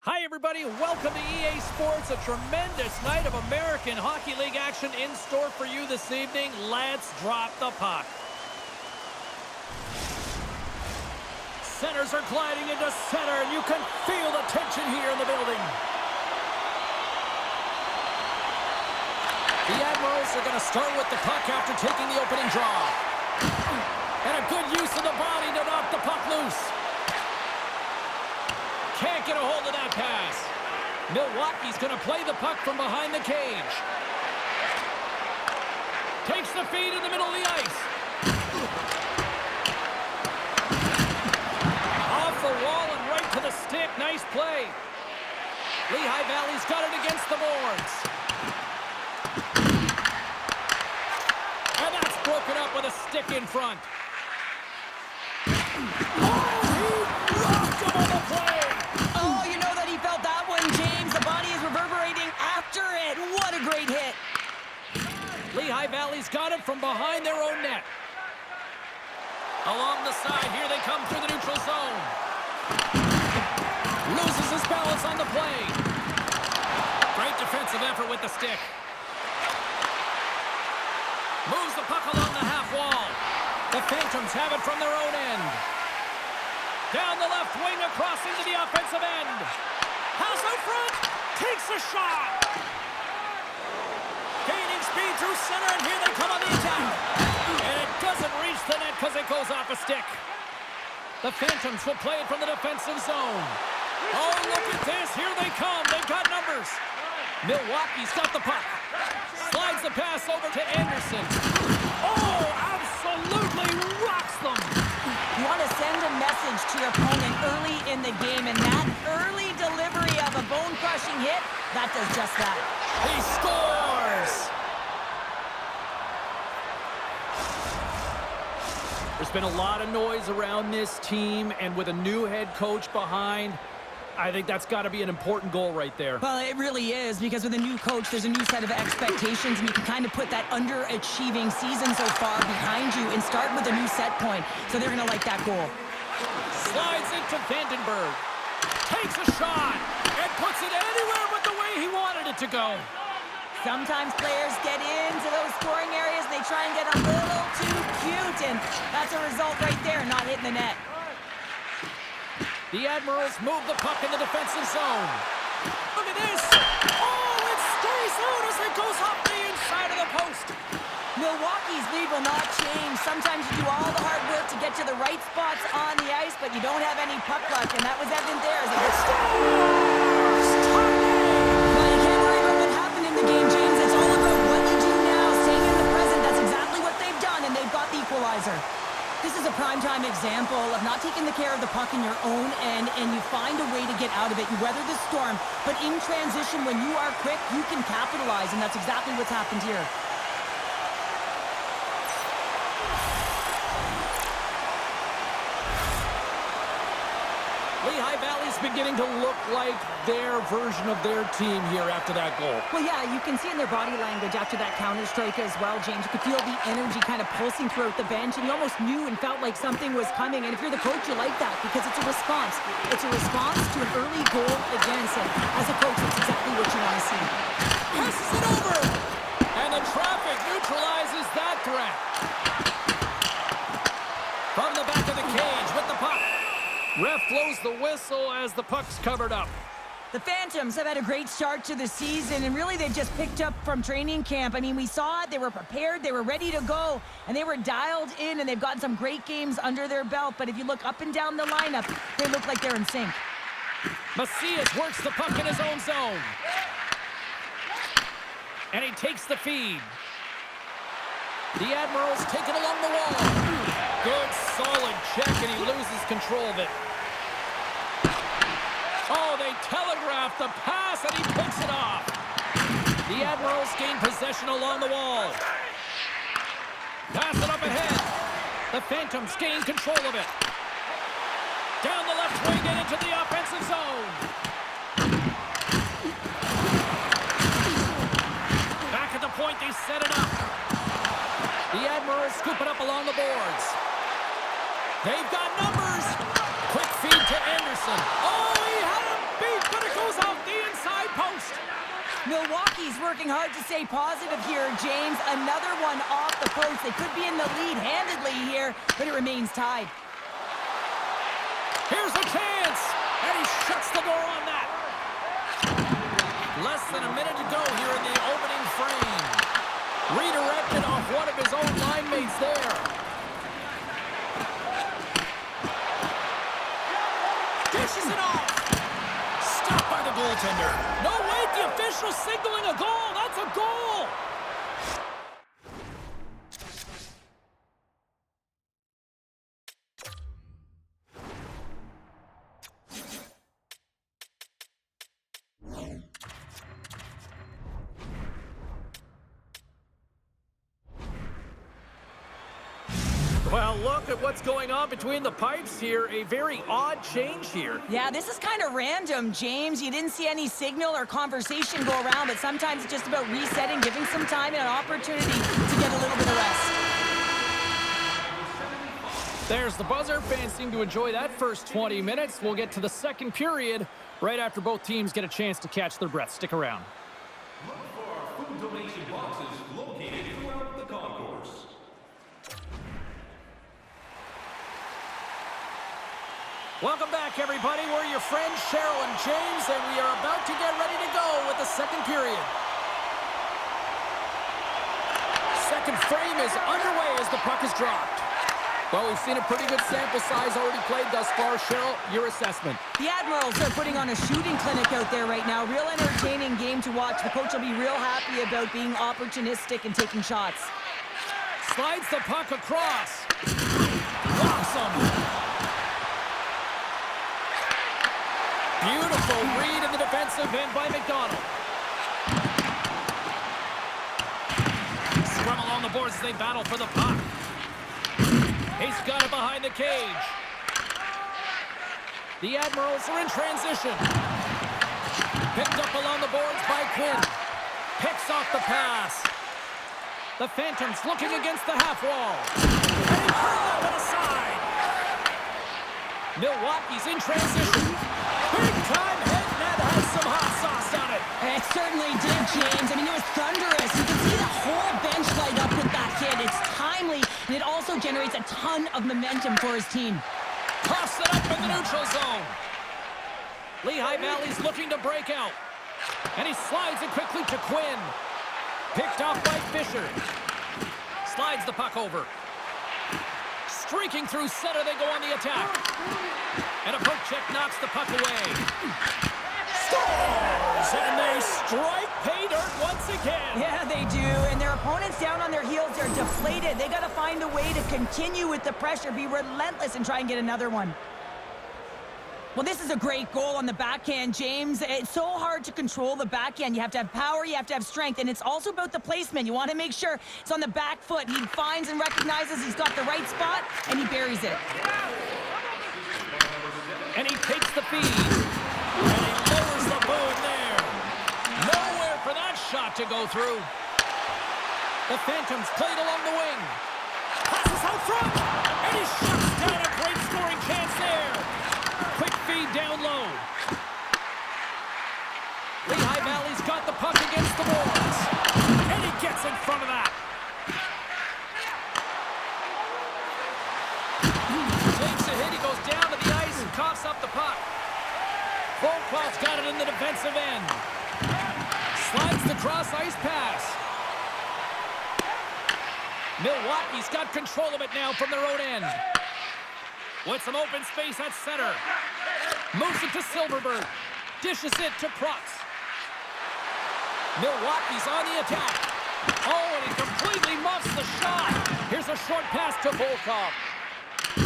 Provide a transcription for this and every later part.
Hi, everybody. Welcome to EA Sports, a tremendous night of American Hockey League action in store for you this evening. Let's drop the puck. Centers are gliding into center, and you can feel the tension here in the building. The Admirals are going to start with the puck after taking the opening draw. And a good use of the body to knock the puck loose. Can't get a hold of that pass. Milwaukee's going to play the puck from behind the cage. Takes the feed in the middle of the ice. Off the wall and right to the stick. Nice play. Lehigh Valley's got it against the boards. And that's broken up with a stick in front. Oh, he rocked him on the play. Oh, you know that he felt that one, James. The body is reverberating after it. What a great hit. Lehigh Valley's got it from behind their own net. Along the side, here they come through the neutral zone. Loses his balance on the play. Great defensive effort with the stick. Moves the puck along the half wall. The Phantoms have it from their own end. Down the left wing, across into the offensive end. House out front, takes a shot. Gaining speed through center, and here they come on the attack. And it doesn't reach the net because it goes off a stick. The Phantoms will play it from the defensive zone. Oh, look at this, here they come, they've got numbers. Milwaukee's got the puck. Slides the pass over to Anderson. Oh, absolutely rocks them. You want to send a message to your opponent early in the game, and that early delivery of a bone-crushing hit, that does just that. He scores! There's been a lot of noise around this team, and with a new head coach behind, I think that's got to be an important goal right there. Well, it really is, because with a new coach, there's a new set of expectations, and you can kind of put that underachieving season so far behind you and start with a new set point. So they're going to like that goal. Slides into Vandenberg. Takes a shot and puts it anywhere but the way he wanted it to go. Sometimes players get into those scoring areas, and they try and get a little too cute, and that's a result right there, not hitting the net. The Admirals move the puck in the defensive zone. Look at this! Oh, it stays out as it goes off the inside of the post. Milwaukee's lead will not change. Sometimes you do all the hard work to get to the right spots on the ice, but you don't have any puck luck, and that was evident there as it scores! Well, you can't worry about what happened in the game, James. It's all about what you do now, staying in the present. That's exactly what they've done, and they've got the equalizer. This is a primetime example of not taking the care of the puck in your own end, and you find a way to get out of it. You weather the storm, but in transition, when you are quick, you can capitalize, and that's exactly what's happened here. Lehigh Valley's beginning to look like their version of their team here after that goal. Well, yeah, you can see in their body language after that counter-strike as well, James. You could feel the energy kind of pulsing throughout the bench, and you almost knew and felt like something was coming. And if you're the coach, you like that because it's a response. It's a response to an early goal against it. As a coach, that's exactly what you want to see. Passes it over, and the traffic neutralizes that threat. From the back of the cage with the puck. Ref blows the whistle as the puck's covered up. The Phantoms have had a great start to the season, and really they've just picked up from training camp. I mean, we saw it, they were prepared, they were ready to go, and they were dialed in, and they've gotten some great games under their belt. But if you look up and down the lineup, they look like they're in sync. Macias works the puck in his own zone. And he takes the feed. The Admirals take it along the wall. Good, solid check, and he loses control of it. Oh, they telegraph the pass, and he picks it off. The Admirals gain possession along the wall. Pass it up ahead. The Phantoms gain control of it. Down the left wing and into the offensive zone. Back at the point, they set it up. The Admirals scoop it up along the boards. They've got numbers. Quick feed to Anderson. Oh, he had him beat, but it Milwaukee's working hard to stay positive here, James. Another one off the post. They could be in the lead handedly here, but it remains tied. Here's a chance, and he shuts the door on that. Less than a minute to go here in the opening frame. Redirected off one of his own line mates there. Dishes it off. Stopped by the goaltender. No, wait, the official signaling a goal. That's a goal. Well, look at what's going on between the pipes here. A very odd change here. Yeah, this is kind of random, James. You didn't see any signal or conversation go around, but sometimes it's just about resetting, giving some time and an opportunity to get a little bit of rest. There's the buzzer. Fans seem to enjoy that first 20 minutes. We'll get to the second period right after both teams get a chance to catch their breath. Stick around. Look for our food donation boxes located throughout the concourse. Welcome back, everybody. We're your friends, Cheryl and James, and we are about to get ready to go with the second period. Second frame is underway as the puck is dropped. Well, we've seen a pretty good sample size already played thus far. Cheryl, your assessment. The Admirals are putting on a shooting clinic out there right now. Real entertaining game to watch. The coach will be real happy about being opportunistic and taking shots. Slides the puck across. Awesome. Beautiful read in the defensive end by McDonald. Scrum along the boards as they battle for the puck. He's got it behind the cage. The Admirals are in transition. Picked up along the boards by Quinn. Picks off the pass. The Phantoms looking against the half wall. And he hurled that one aside. Milwaukee's in transition. Big time head net has some hot sauce on it. It certainly did, James. I mean, it was thunderous. You can see the whole bench light up with that hit. It's timely, and it also generates a ton of momentum for his team. Toss it up in the neutral zone. Lehigh Valley's looking to break out. And he slides it quickly to Quinn. Picked off by Fisher. Slides the puck over. Streaking through center, they go on the attack. And a poke check knocks the puck away. Scores! And they strike pay dirt once again. Yeah, they do. And their opponents down on their heels are deflated. They got to find a way to continue with the pressure, be relentless, and try and get another one. Well, this is a great goal on the backhand, James. It's so hard to control the backhand. You have to have power, you have to have strength, and it's also about the placement. You want to make sure it's on the back foot. He finds and recognizes he's got the right spot, and he buries it. And he takes the feed. And he lowers the boom there. Nowhere for that shot to go through. The Phantoms played along the wing. Passes out front. And he shuts down a great scoring chance there. Quick feed down low. Lehigh Valley's got the puck against the boards. And he gets in front of that. Takes a hit. He goes down to the ice and coughs up the puck. Volkov's got it in the defensive end. Slides the cross-ice pass. Milwaukee's got control of it now from their own end. With some open space at center. Moves it to Silverberg. Dishes it to Prutz. Milwaukee's on the attack. Oh, and he completely muffs the shot. Here's a short pass to Volkov.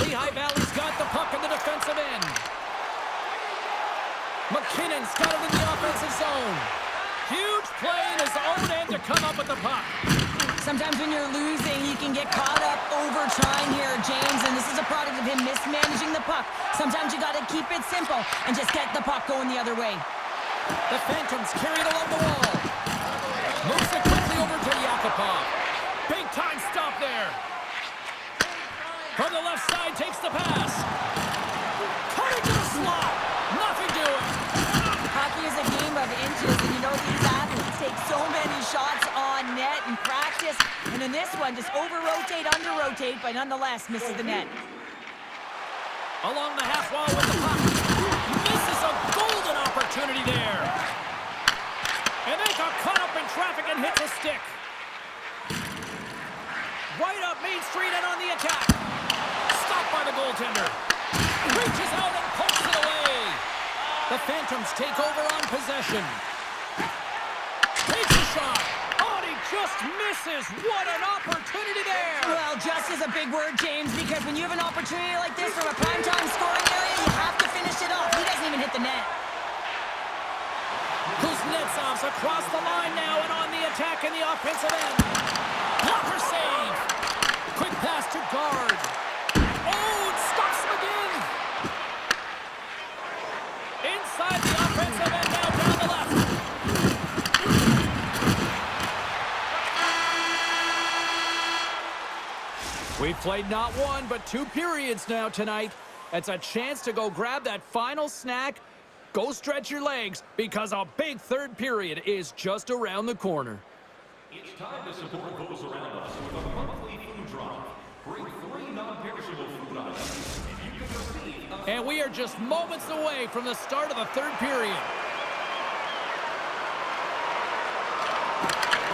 Lehigh Valley's got the puck in the defensive end. McKinnon's got it in the offensive zone. Huge play in his own end to come up with the puck. Sometimes when you're losing, you can get caught up over trying here, James, and this is a product of him mismanaging the puck. Sometimes you got to keep it simple and just get the puck going the other way. The Phantoms carry it along the wall. Moves it quickly over to Yakupov. Big time stop there. From the left side, takes the pass. Cutting to the slot. Nothing doing. Hockey is a game of inches, and you know these athletes, And in this one, just over-rotate, under-rotate, but nonetheless misses the net. Along the half wall with the puck. Misses a golden opportunity there. And they got caught up in traffic and hits a stick. Right up Main Street and on the attack. Stopped by the goaltender. Reaches out and pokes it away. The Phantoms take over on possession. Takes a shot. Oh, and he just misses. What an opportunity there. Well, just is a big word, James, because when you have an opportunity like this from a primetime scoring area, you have to finish it off. He doesn't even hit the net. Kuznetsov's across the line now and on the attack in the offensive end. Blocker save. Quick pass to guard. Oh, it stops him again. Inside the offensive end now down the left. We've played not one, but 2 periods now tonight. It's a chance to go grab that final snack. Go stretch your legs, because a big third period is just around the corner. It's time to support those around us with a monthly food drive. Bring 3 non-perishable food items, and you can receive a... And we are just moments away from the start of the third period.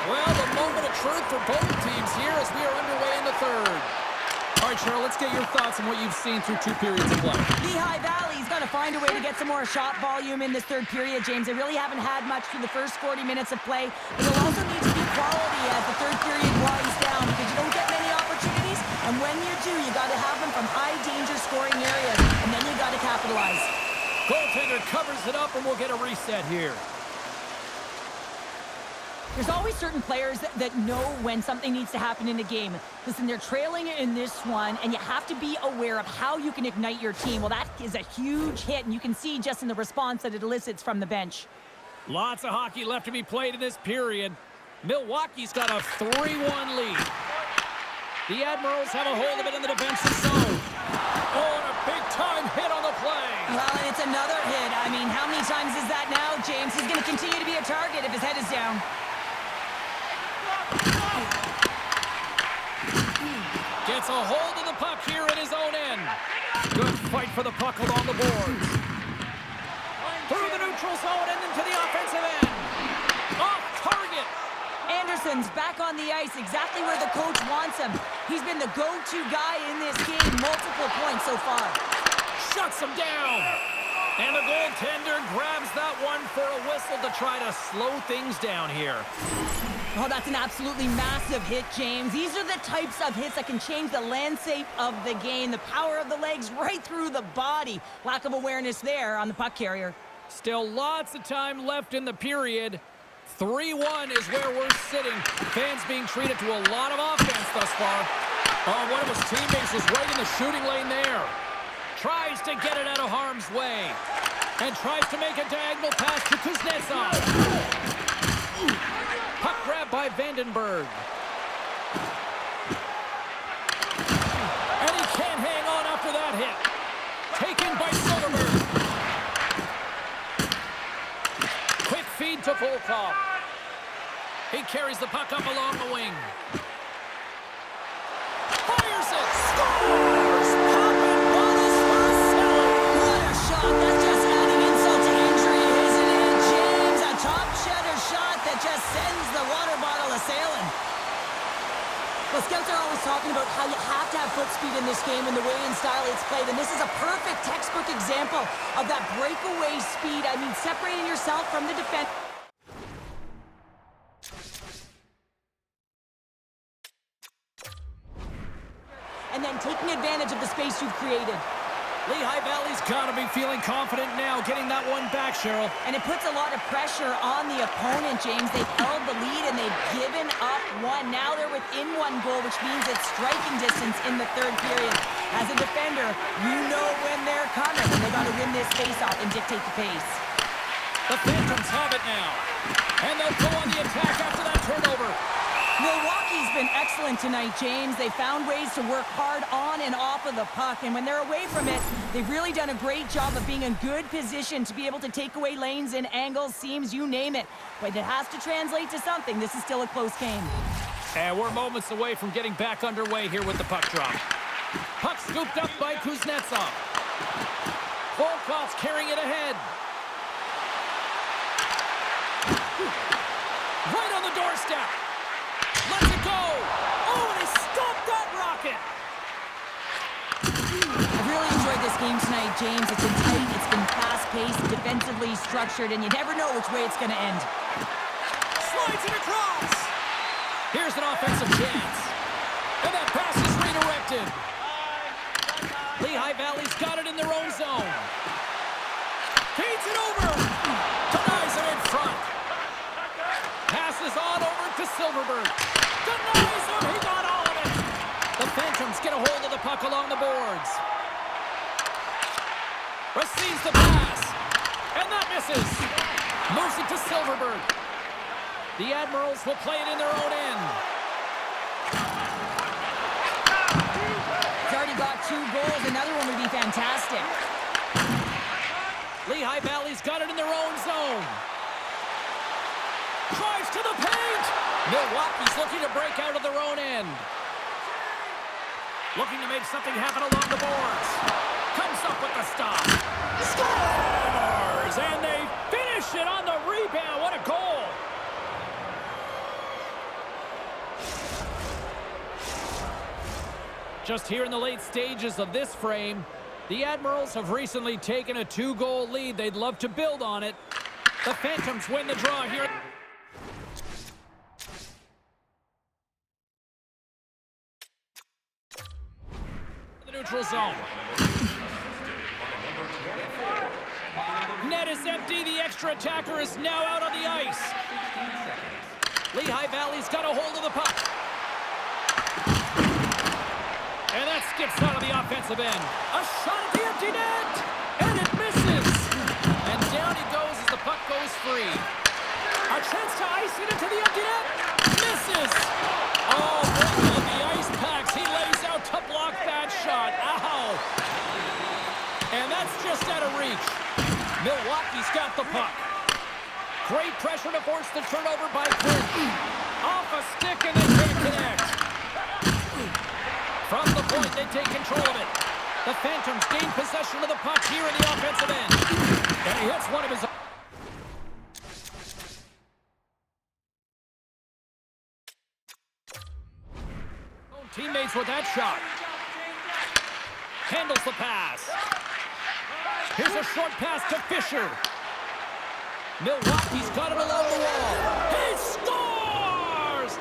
Well, the moment of truth for both teams here as we are underway in the third. All right, Cheryl, let's get your thoughts on what you've seen through 2 periods of play. Lehigh Valley's got to find a way to get some more shot volume in this third period, James. They really haven't had much through the first 40 minutes of play, but they'll also need to be quality as the third period winds down because you don't get many opportunities, and when you do, you got to have them from high-danger scoring areas, and then you got to capitalize. Goaltender covers it up, and we'll get a reset here. There's always certain players that know when something needs to happen in a game. Listen, they're trailing in this one, and you have to be aware of how you can ignite your team. Well, that is a huge hit, and you can see just in the response that it elicits from the bench. Lots of hockey left to be played in this period. Milwaukee's got a 3-1 lead. The Admirals have a hold of it in the defensive zone. Oh, and a big-time hit on the play. Well, and it's another hit. I mean, how many times is that now, James? He's going to continue to be a target if his head is down. Gets a hold of the puck here in his own end. Good fight for the puck along the boards. Through the neutral zone and into the offensive end. Off target. Anderson's back on the ice, exactly where the coach wants him. He's been the go-to guy in this game, multiple points so far. Shuts him down. And the goaltender grabs that one for a whistle to try to slow things down here. Oh, that's an absolutely massive hit, James. These are the types of hits that can change the landscape of the game. The power of the legs right through the body. Lack of awareness there on the puck carrier. Still lots of time left in the period. 3-1 is where we're sitting. Fans being treated to a lot of offense thus far. Oh, one of his teammates was right in the shooting lane there. Tries to get it out of harm's way. And tries to make a diagonal pass to Kuznetsov. Puck grab by Vandenberg. And he can't hang on after that hit. Taken by Soderberg. Quick feed to Volkov. He carries the puck up along the wing. Fires it. Scores! Poppin' bonus for Selly. What a shot. That's just adding insult to injury, isn't it, James? A top shutter shot that just sends the water bottle a-sailing. Well, scouts are always talking about how you have to have foot speed in this game and the way and style it's played, and this is a perfect textbook example of that breakaway speed. I mean, separating yourself from the defense. And then taking advantage of the space you've created. Lehigh Valley's got to be feeling confident now, getting that one back, Cheryl. And it puts a lot of pressure on the opponent, James. They've held the lead and they've given up one. Now they're within 1 goal, which means it's striking distance in the third period. As a defender, you know when they're coming, and they got to win this face-off and dictate the pace. The Phantoms have it now. And they'll go on the attack after that turnover. Milwaukee's been excellent tonight, James. They found ways to work hard on and off of the puck, and when they're away from it, they've really done a great job of being in good position to be able to take away lanes and angles, seams, you name it. But it has to translate to something. This is still a close game. And we're moments away from getting back underway here with the puck drop. Puck scooped up by Kuznetsov. Volkov's carrying it ahead. Right on the doorstep. Lets it go. Oh, and he stopped that rocket. I've really enjoyed this game tonight, James. It's been tight, it's been fast-paced, defensively structured, and you never know which way it's going to end. Slides it across. Here's an offensive chance. And that pass is redirected. Lehigh Valley's got it in their own zone. Feeds it over. Denies it in front. Passes on over to Silverberg. Denies him. He got all of it. The Phantoms get a hold of the puck along the boards. Receives the pass. And that misses. Moves it to Silverberg. The Admirals will play it in their own end. He's already got 2 goals. Another one would be fantastic. Lehigh Valley's got it in their own zone. Drives to the paint. Milwaukee's looking to break out of their own end. Looking to make something happen along the boards. Comes up with the stop. Scores! And they finish it on the rebound. What a goal! Just here in the late stages of this frame, the Admirals have recently taken a 2-goal lead. They'd love to build on it. The Phantoms win the draw here. The neutral zone. Net is empty. The extra attacker is now out on the ice. Lehigh Valley's got a hold of the puck. And that skips out of the offensive end. A shot at the empty net! And it misses! And down he goes as the puck goes free. A chance to ice it into the empty net. Misses! Oh, breaking of the ice packs. He lays out to block that shot. Ow! And that's just out of reach. Milwaukee's got the puck. Great pressure to force the turnover by Quinn. Off a stick and they can't connect. From the point, they take control of it. The Phantoms gain possession of the puck here in the offensive end. And he hits one of his own teammates with that shot. Handles the pass. Here's a short pass to Fisher. Milwaukee's got it along the wall. He scores!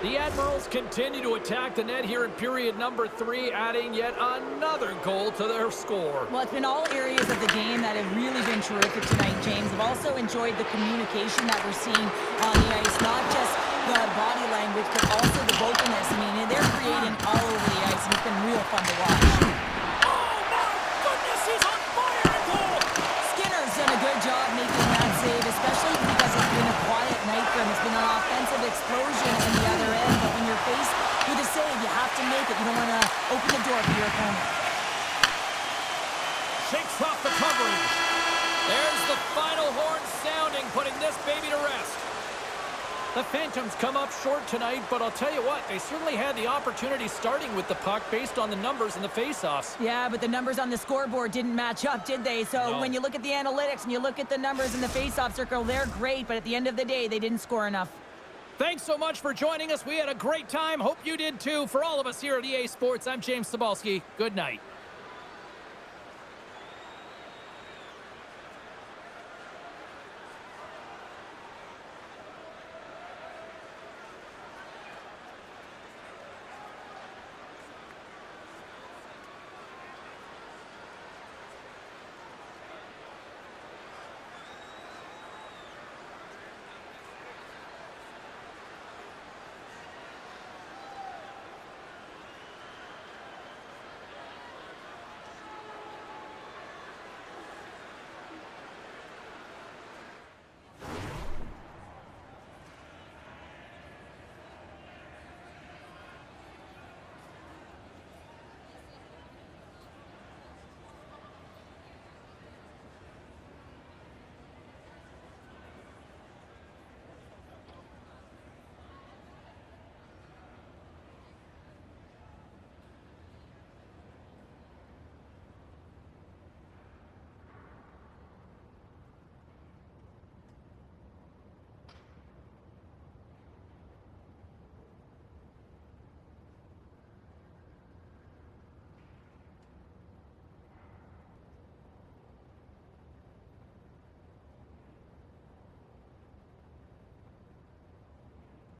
The Admirals continue to attack the net here in period number 3, adding yet another goal to their score. Well, it's been all areas of the game that have really been terrific tonight, James. I've also enjoyed the communication that we're seeing on the ice, not just the body language, but also the vocalness. I mean, they're creating all over the ice, and it's been real fun to watch. Oh, my goodness, he's on fire and goal! Skinner's done a good job making that save, especially because it's been a quiet night for him. It's been an offensive explosion in the other end, but when you're faced with a save, you have to make it. You don't want to open the door for your opponent. Shakes off the coverage. There's the final horn sounding, putting this baby to rest. The Phantoms come up short tonight, but I'll tell you what, they certainly had the opportunity starting with the puck based on the numbers in the faceoffs. Yeah, but the numbers on the scoreboard didn't match up, did they? So when you look at the analytics and you look at the numbers in the faceoff circle, they're great, but at the end of the day, they didn't score enough. Thanks so much for joining us. We had a great time. Hope you did too. For all of us here at EA Sports, I'm James Cebulski. Good night.